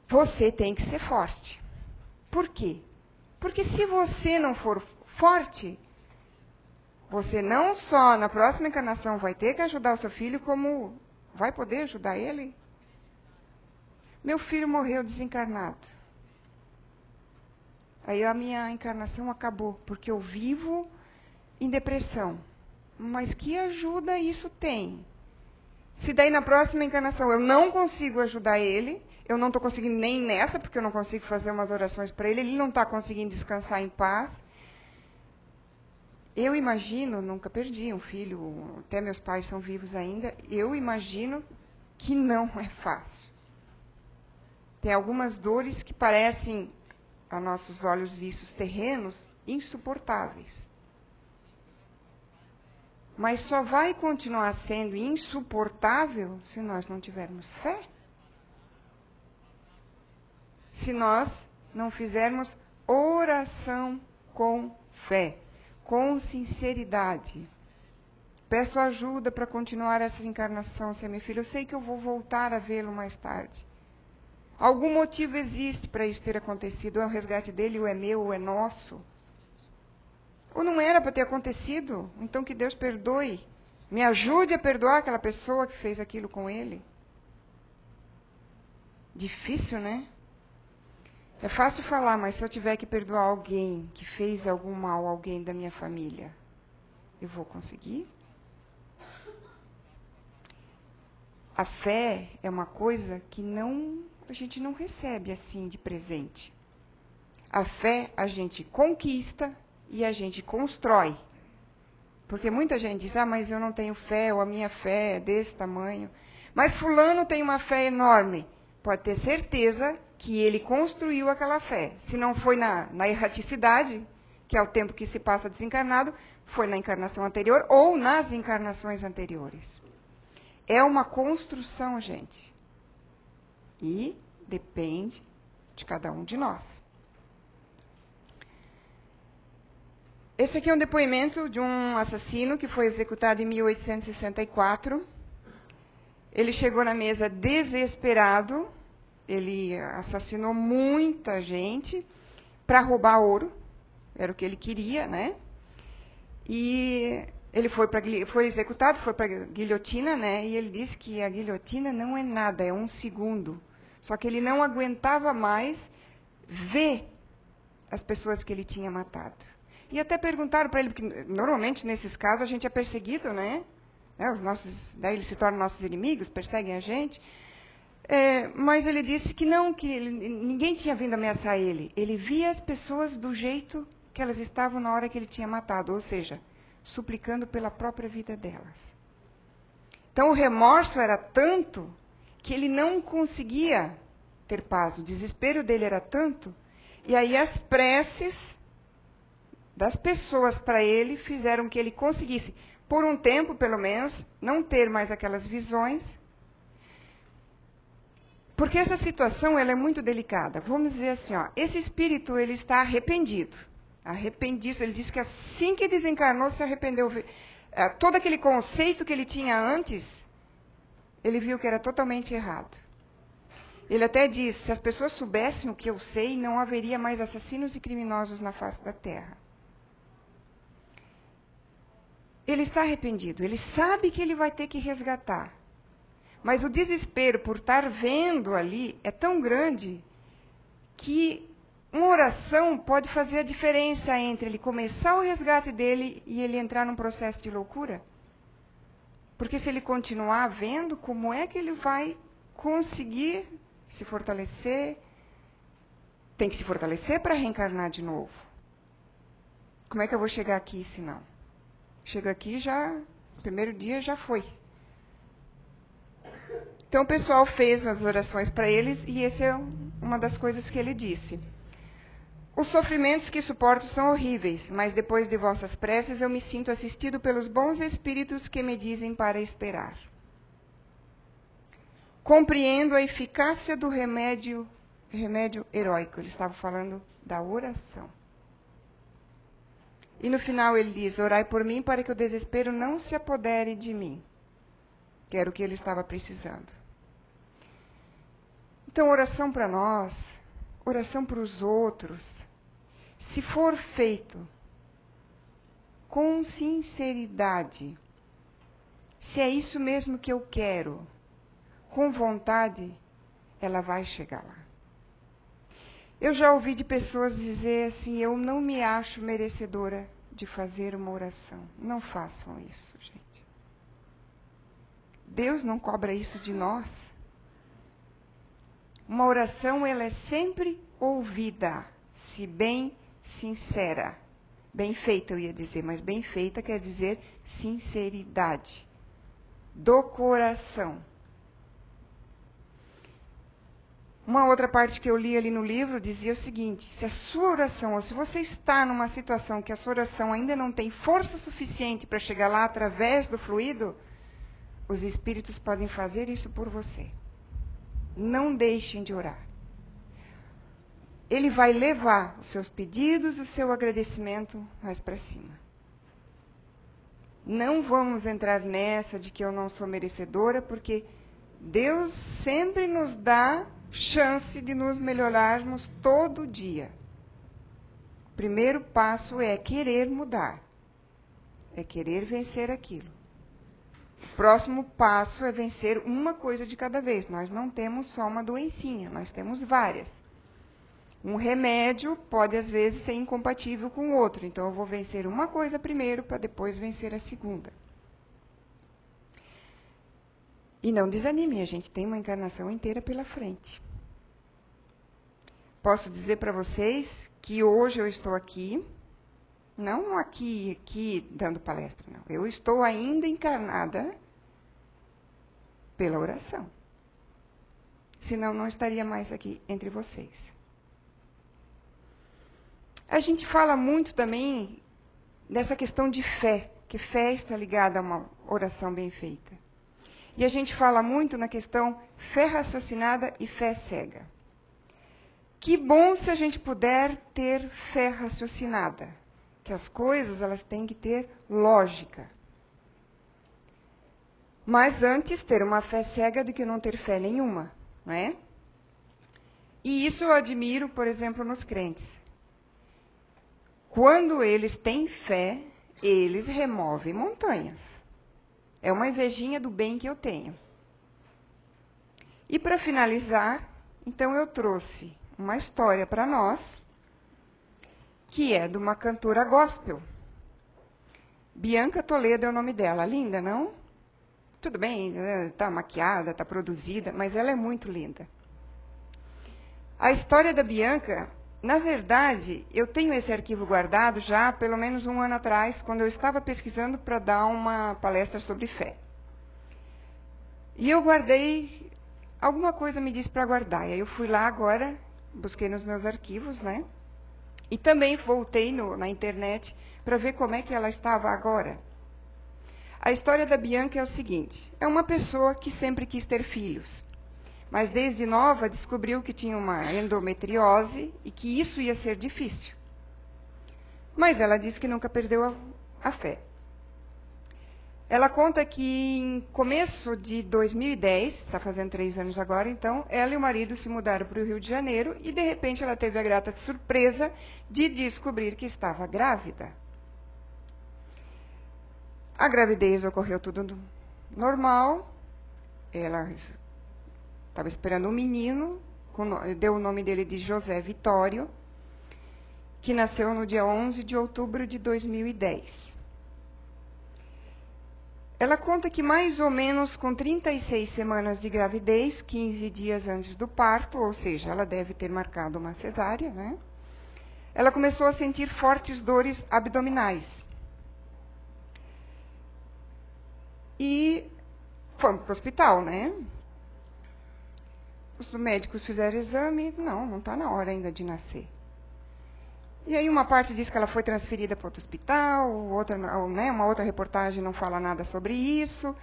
Você tem que ser forte. Por quê? Porque se você não for forte, você não só na próxima encarnação vai ter que ajudar o seu filho, como vai poder ajudar ele. Meu filho morreu desencarnado. Aí a minha encarnação acabou, porque eu vivo em depressão. Mas que ajuda isso tem? Se daí na próxima encarnação eu não consigo ajudar ele, eu não estou conseguindo nem nessa, porque eu não consigo fazer umas orações para ele, ele não está conseguindo descansar em paz. Eu imagino, nunca perdi um filho, até meus pais são vivos ainda, eu imagino que não é fácil. Tem algumas dores que parecem, a nossos olhos vistos terrenos, insuportáveis. Mas só vai continuar sendo insuportável se nós não tivermos fé. Se nós não fizermos oração com fé, com sinceridade. Peço ajuda para continuar essa encarnação, seu meu filho. Eu sei que eu vou voltar a vê-lo mais tarde. Algum motivo existe para isso ter acontecido. É o resgate dele, ou é meu, ou é nosso. Ou não era para ter acontecido. Então que Deus perdoe. Me ajude a perdoar aquela pessoa que fez aquilo com ele. Difícil, né? É fácil falar, mas se eu tiver que perdoar alguém que fez algum mal a alguém da minha família, eu vou conseguir? A fé é uma coisa que a gente não recebe assim de presente. A fé a gente conquista e a gente constrói. Porque muita gente diz, mas eu não tenho fé, ou a minha fé é desse tamanho. Mas fulano tem uma fé enorme. Pode ter certeza que ele construiu aquela fé. Se não foi na erraticidade, que é o tempo que se passa desencarnado, foi na encarnação anterior ou nas encarnações anteriores. É uma construção, gente. E depende de cada um de nós. Esse aqui é um depoimento de um assassino que foi executado em 1864. Ele chegou na mesa desesperado. Ele assassinou muita gente para roubar ouro. Era o que ele queria, né? E ele foi executado, foi para a guilhotina, né? E ele disse que a guilhotina não é nada, é um segundo. Só que ele não aguentava mais ver as pessoas que ele tinha matado. E até perguntaram para ele, porque normalmente nesses casos a gente é perseguido, né? Daí eles se tornam nossos inimigos, perseguem a gente. Mas ele disse que não, ninguém tinha vindo ameaçar ele. Ele via as pessoas do jeito que elas estavam na hora que ele tinha matado, ou seja, suplicando pela própria vida delas. Então o remorso era tanto que ele não conseguia ter paz. O desespero dele era tanto, e aí as preces das pessoas para ele fizeram que ele conseguisse, por um tempo pelo menos, não ter mais aquelas visões. Porque essa situação ela é muito delicada. Vamos dizer assim, esse espírito ele está arrependido. Arrependido, ele disse que assim que desencarnou se arrependeu. Todo aquele conceito que ele tinha antes, ele viu que era totalmente errado. Ele até disse, se as pessoas soubessem o que eu sei, não haveria mais assassinos e criminosos na face da Terra. Ele está arrependido, ele sabe que ele vai ter que resgatar. Mas o desespero por estar vendo ali é tão grande que uma oração pode fazer a diferença entre ele começar o resgate dele e ele entrar num processo de loucura. Porque se ele continuar vendo, como é que ele vai conseguir se fortalecer? Tem que se fortalecer para reencarnar de novo. Como é que eu vou chegar aqui se não? Chego aqui já, no primeiro dia já foi. Então o pessoal fez as orações para eles e essa é uma das coisas que ele disse. Os sofrimentos que suporto são horríveis, mas depois de vossas preces eu me sinto assistido pelos bons espíritos que me dizem para esperar. Compreendo a eficácia do remédio heróico. Ele estava falando da oração. E no final ele diz, orai por mim para que o desespero não se apodere de mim. Que era o que ele estava precisando. Então, oração para nós, oração para os outros, se for feito com sinceridade, se é isso mesmo que eu quero, com vontade, ela vai chegar lá. Eu já ouvi de pessoas dizer assim, eu não me acho merecedora de fazer uma oração. Não façam isso, gente. Deus não cobra isso de nós. Uma oração, ela é sempre ouvida, se bem sincera. Bem feita, eu ia dizer, mas bem feita quer dizer sinceridade. Do coração. Uma outra parte que eu li ali no livro dizia o seguinte: se a sua oração, ou se você está numa situação que a sua oração ainda não tem força suficiente para chegar lá através do fluido, os espíritos podem fazer isso por você. Não deixem de orar. Ele vai levar os seus pedidos, o seu agradecimento mais para cima. Não vamos entrar nessa de que eu não sou merecedora, porque Deus sempre nos dá chance de nos melhorarmos todo dia. O primeiro passo é querer mudar. É querer vencer aquilo. O próximo passo é vencer uma coisa de cada vez. Nós não temos só uma doencinha, nós temos várias. Um remédio pode, às vezes, ser incompatível com o outro. Então, eu vou vencer uma coisa primeiro, para depois vencer a segunda. E não desanime, a gente tem uma encarnação inteira pela frente. Posso dizer para vocês que hoje eu estou aqui, não aqui dando palestra, não. Eu estou ainda encarnada pela oração. Senão, não estaria mais aqui entre vocês. A gente fala muito também dessa questão de fé, que fé está ligada a uma oração bem feita. E a gente fala muito na questão fé raciocinada e fé cega. Que bom se a gente puder ter fé raciocinada, que as coisas elas têm que ter lógica. Mas antes ter uma fé cega do que não ter fé nenhuma, não é? E isso eu admiro, por exemplo, nos crentes. Quando eles têm fé, eles removem montanhas. É uma invejinha do bem que eu tenho. E para finalizar, então eu trouxe uma história para nós, que é de uma cantora gospel. Bianca Toledo é o nome dela. Linda, não? Tudo bem, está maquiada, está produzida, mas ela é muito linda. A história da Bianca... Na verdade, eu tenho esse arquivo guardado já há pelo menos um ano atrás, quando eu estava pesquisando para dar uma palestra sobre fé. E eu guardei, alguma coisa me disse para guardar. E aí eu fui lá agora, busquei nos meus arquivos, né? E também voltei na internet para ver como é que ela estava agora. A história da Bianca é o seguinte: é uma pessoa que sempre quis ter filhos. Mas desde nova descobriu que tinha uma endometriose e que isso ia ser difícil. Mas ela disse que nunca perdeu a fé. Ela conta que em começo de 2010, está fazendo 3 anos agora, então, ela e o marido se mudaram para o Rio de Janeiro e, de repente, ela teve a grata surpresa de descobrir que estava grávida. A gravidez ocorreu tudo normal. Ela estava esperando um menino, deu o nome dele de José Vitório, que nasceu no dia 11 de outubro de 2010. Ela conta que mais ou menos com 36 semanas de gravidez, 15 dias antes do parto, ou seja, ela deve ter marcado uma cesárea, né? Ela começou a sentir fortes dores abdominais. E fomos para o hospital, né? Os médicos fizeram exame, não está na hora ainda de nascer. E aí uma parte diz que ela foi transferida para outro hospital, outra, né, uma outra reportagem não fala nada sobre isso.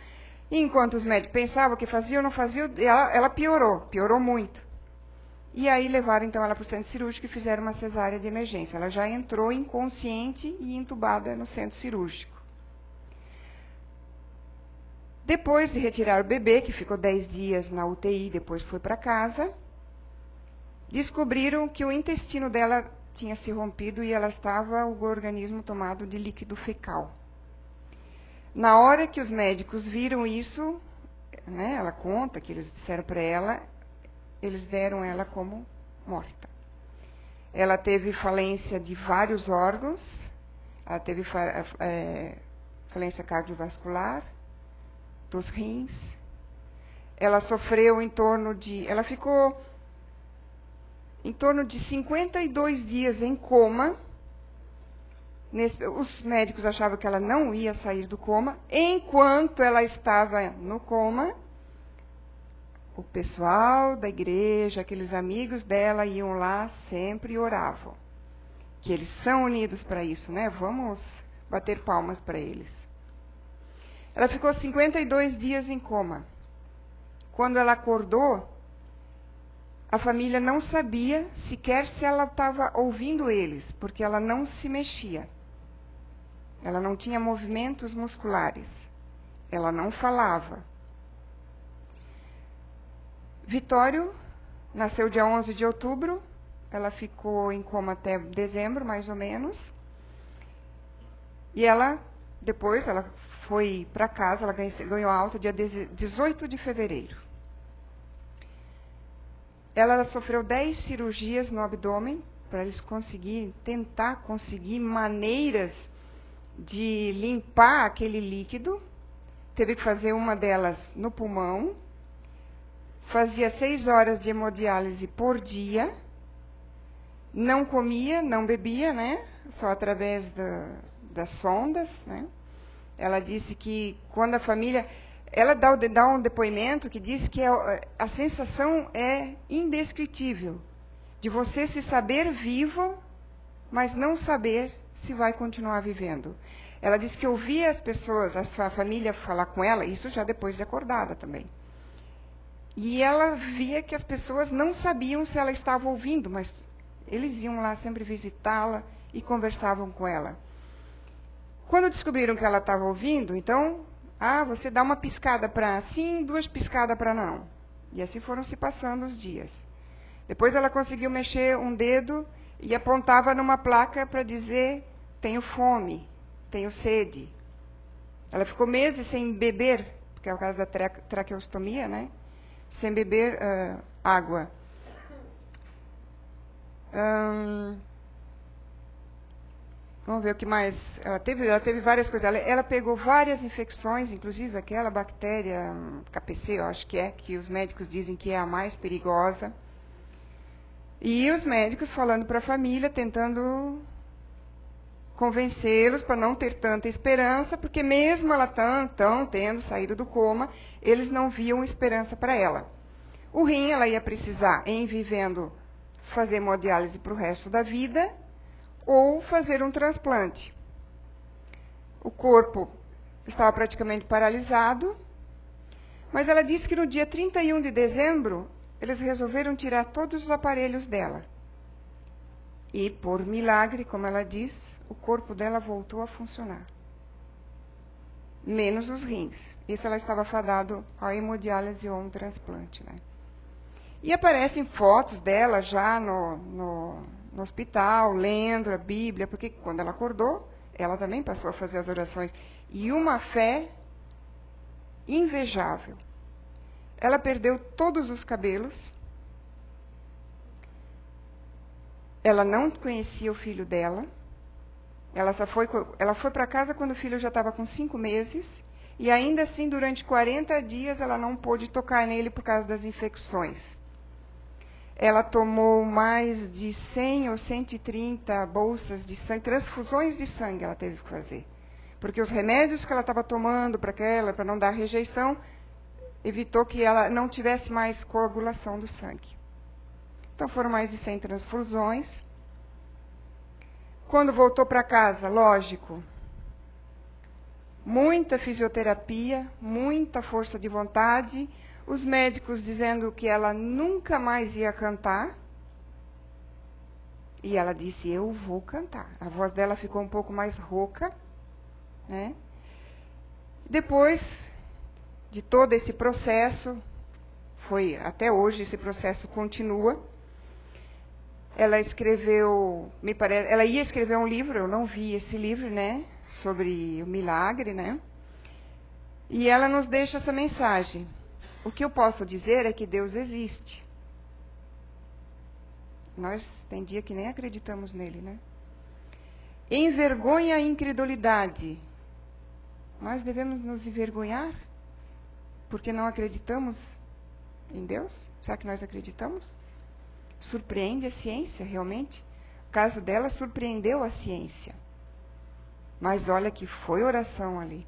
E enquanto os médicos pensavam que faziam ou não faziam, ela piorou muito. E aí levaram então ela para o centro cirúrgico e fizeram uma cesárea de emergência. Ela já entrou inconsciente e entubada no centro cirúrgico. Depois de retirar o bebê, que ficou 10 dias na UTI, depois foi para casa, descobriram que o intestino dela tinha se rompido e ela estava, o organismo tomado de líquido fecal. Na hora que os médicos viram isso, né, ela conta que eles disseram para ela, eles deram ela como morta. Ela teve falência de vários órgãos, ela teve falência cardiovascular, dos rins ela sofreu ela ficou em torno de 52 dias em coma. Os médicos achavam que ela não ia sair do coma. Enquanto ela estava no coma, o pessoal da igreja, aqueles amigos dela iam lá sempre e oravam. Que eles são unidos para isso, né? Vamos bater palmas para eles. Ela ficou 52 dias em coma. Quando ela acordou, a família não sabia sequer se ela estava ouvindo eles, porque ela não se mexia. Ela não tinha movimentos musculares. Ela não falava. Vitório nasceu dia 11 de outubro. Ela ficou em coma até dezembro, mais ou menos. E depois ela foi para casa, ela ganhou alta dia 18 de fevereiro. Ela sofreu 10 cirurgias no abdômen, para eles tentar conseguir maneiras de limpar aquele líquido. Teve que fazer uma delas no pulmão. Fazia 6 horas de hemodiálise por dia. Não comia, não bebia, né? Só através das sondas, né? Ela disse que quando a família... Ela dá um depoimento que diz que a sensação é indescritível. De você se saber vivo, mas não saber se vai continuar vivendo. Ela disse que ouvia as pessoas, a família falar com ela, isso já depois de acordada também. E ela via que as pessoas não sabiam se ela estava ouvindo, mas eles iam lá sempre visitá-la e conversavam com ela. Quando descobriram que ela estava ouvindo, então, você dá uma piscada para sim, 2 piscadas para não. E assim foram se passando os dias. Depois ela conseguiu mexer um dedo e apontava numa placa para dizer: tenho fome, tenho sede. Ela ficou meses sem beber, porque é o caso da traqueostomia, né? Sem beber água. Vamos ver o que mais. Ela teve várias coisas. Ela pegou várias infecções, inclusive aquela bactéria KPC, eu acho que os médicos dizem que é a mais perigosa. E os médicos falando para a família, tentando convencê-los para não ter tanta esperança, porque mesmo ela tendo saído do coma, eles não viam esperança para ela. O rim, ela ia precisar, em vivendo, fazer hemodiálise para o resto da vida, ou fazer um transplante. O corpo estava praticamente paralisado, mas ela disse que no dia 31 de dezembro, eles resolveram tirar todos os aparelhos dela. E, por milagre, como ela diz, o corpo dela voltou a funcionar. Menos os rins. Isso ela estava fadado à hemodiálise ou a um transplante, né? E aparecem fotos dela já no hospital, lendo a Bíblia, porque quando ela acordou, ela também passou a fazer as orações. E uma fé invejável. Ela perdeu todos os cabelos. Ela não conhecia o filho dela. Ela foi para casa quando o filho já estava com 5 meses. E ainda assim, durante 40 dias, ela não pôde tocar nele por causa das infecções. Ela tomou mais de 100 ou 130 bolsas de sangue, transfusões de sangue ela teve que fazer. Porque os remédios que ela estava tomando para não dar rejeição, evitou que ela não tivesse mais coagulação do sangue. Então foram mais de 100 transfusões. Quando voltou para casa, lógico, muita fisioterapia, muita força de vontade, os médicos dizendo que ela nunca mais ia cantar. E ela disse: eu vou cantar. A voz dela ficou um pouco mais rouca, né? Depois de todo esse processo, até hoje esse processo continua. Ela escreveu, ela ia escrever um livro, eu não vi esse livro, né? Sobre o milagre, né? E ela nos deixa essa mensagem. O que eu posso dizer é que Deus existe. Nós tem dia que nem acreditamos nele, né? Envergonha a incredulidade. Nós devemos nos envergonhar porque não acreditamos em Deus? Será que nós acreditamos? Surpreende a ciência, realmente? O caso dela surpreendeu a ciência. Mas olha que foi oração ali.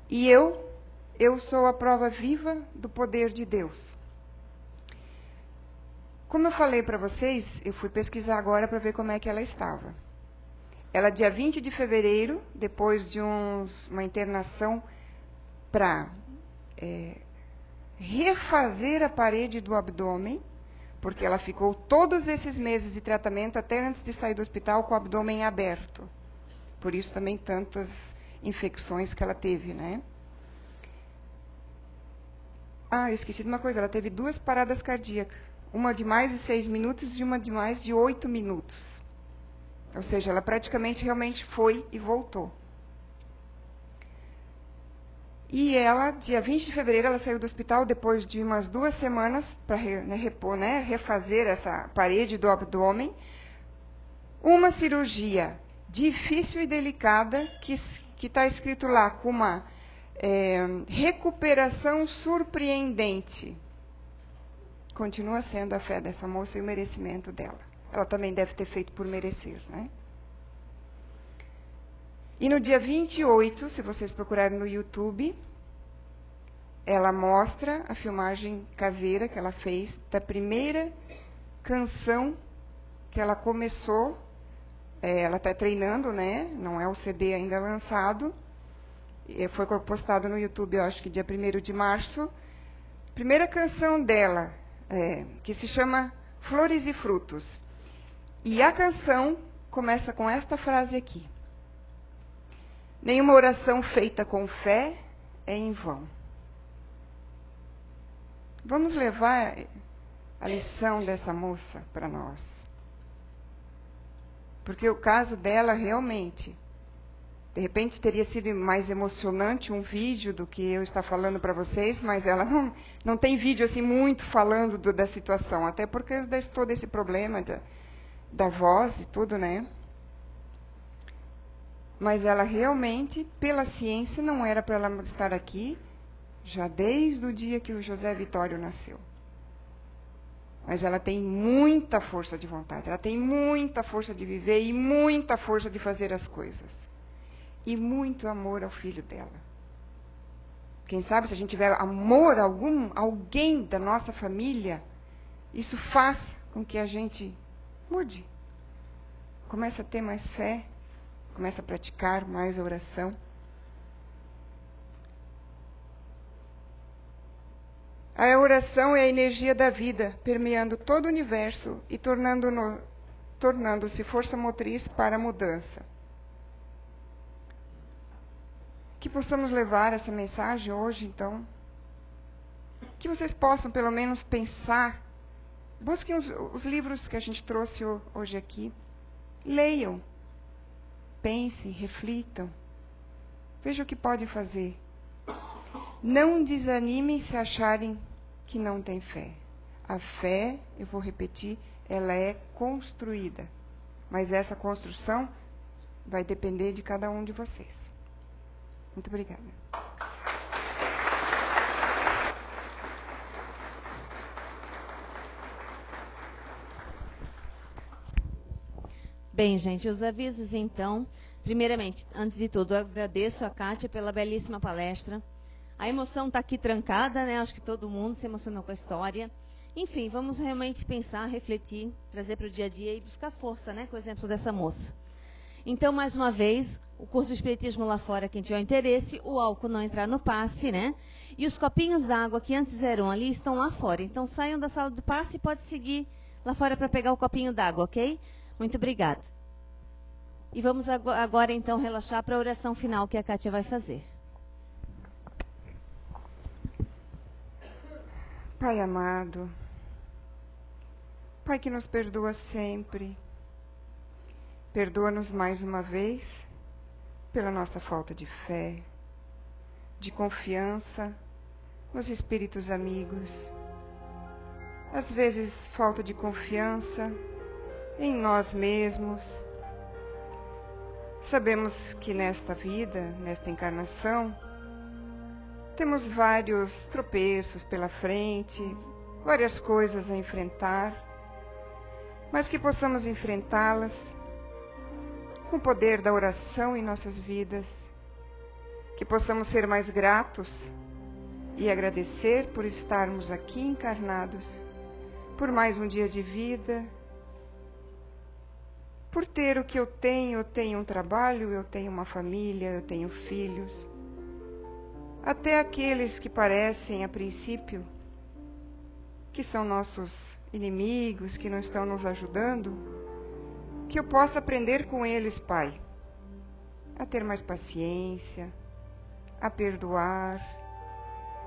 E eu sou a prova viva do poder de Deus. Como eu falei para vocês, eu fui pesquisar agora para ver como é que ela estava. Ela, dia 20 de fevereiro, depois de uma internação para refazer a parede do abdômen, porque ela ficou todos esses meses de tratamento, até antes de sair do hospital, com o abdômen aberto. Por isso também tantas infecções que ela teve, né? Eu esqueci de uma coisa, ela teve 2 paradas cardíacas. Uma de mais de 6 minutos e uma de mais de 8 minutos. Ou seja, ela praticamente realmente foi e voltou. E ela, dia 20 de fevereiro, ela saiu do hospital depois de umas 2 semanas para refazer essa parede do abdômen. Uma cirurgia difícil e delicada que está escrito lá com uma recuperação surpreendente. Continua sendo a fé dessa moça e o merecimento dela. Ela também deve ter feito por merecer, né? E no dia 28, se vocês procurarem no YouTube, ela mostra a filmagem caseira que ela fez da primeira canção que ela começou. Ela está treinando, né? Não é o CD ainda lançado. Foi postado no YouTube, eu acho que dia 1º de março. Primeira canção dela, que se chama Flores e Frutos. E a canção começa com esta frase aqui: nenhuma oração feita com fé é em vão. Vamos levar a lição dessa moça para nós. Porque o caso dela realmente, de repente teria sido mais emocionante um vídeo do que eu estar falando para vocês, mas ela não tem vídeo assim muito falando da situação, até porque todo esse problema da voz e tudo, né? Mas ela realmente, pela ciência, não era para ela estar aqui já desde o dia que o José Vitório nasceu. Mas ela tem muita força de vontade, ela tem muita força de viver e muita força de fazer as coisas. E muito amor ao filho dela. Quem sabe, se a gente tiver amor a alguém da nossa família, isso faz com que a gente mude. Comece a ter mais fé, comece a praticar mais a oração. A oração é a energia da vida, permeando todo o universo e tornando-se força motriz para a mudança. Que possamos levar essa mensagem hoje, então. Que vocês possam, pelo menos, pensar. Busquem os livros que a gente trouxe hoje aqui. Leiam. Pensem, reflitam. Vejam o que podem fazer. Não desanimem se acharem que não têm fé. A fé, eu vou repetir, ela é construída. Mas essa construção vai depender de cada um de vocês. Muito obrigada. Bem, gente, os avisos então. Primeiramente, antes de tudo, eu agradeço a Kátia pela belíssima palestra. A emoção está aqui trancada, né? Acho que todo mundo se emocionou com a história. Enfim, vamos realmente pensar, refletir, trazer para o dia a dia e buscar força, né? Com o exemplo dessa moça. Então, mais uma vez, o curso de Espiritismo lá fora, quem tiver interesse, o álcool não entrar no passe, né? E os copinhos d'água que antes eram ali estão lá fora. Então, saiam da sala do passe e pode seguir lá fora para pegar o copinho d'água, ok? Muito obrigada. E vamos agora, então, relaxar para a oração final que a Kátia vai fazer. Pai amado, Pai que nos perdoa sempre, perdoa-nos mais uma vez pela nossa falta de fé, de confiança nos espíritos amigos. Às vezes, falta de confiança em nós mesmos. Sabemos que nesta vida, nesta encarnação, Temos vários tropeços pela frente, várias coisas a enfrentar, mas que possamos enfrentá-las com o poder da oração em nossas vidas, que possamos ser mais gratos e agradecer por estarmos aqui encarnados, por mais um dia de vida, por ter o que eu tenho um trabalho, eu tenho uma família, eu tenho filhos. Até aqueles que parecem, a princípio, que são nossos inimigos, que não estão nos ajudando, que eu possa aprender com eles, Pai, a ter mais paciência, a perdoar,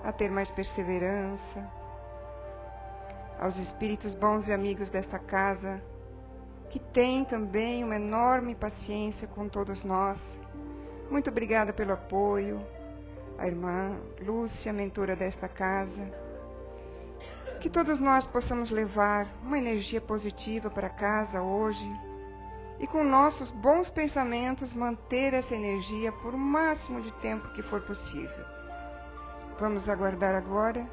a ter mais perseverança. Aos espíritos bons e amigos desta casa, que têm também uma enorme paciência com todos nós, muito obrigada pelo apoio. A irmã Lúcia, mentora desta casa, que todos nós possamos levar uma energia positiva para casa hoje e com nossos bons pensamentos manter essa energia por o máximo de tempo que for possível. Vamos aguardar agora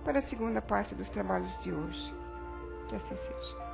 para a segunda parte dos trabalhos de hoje. Que assim seja.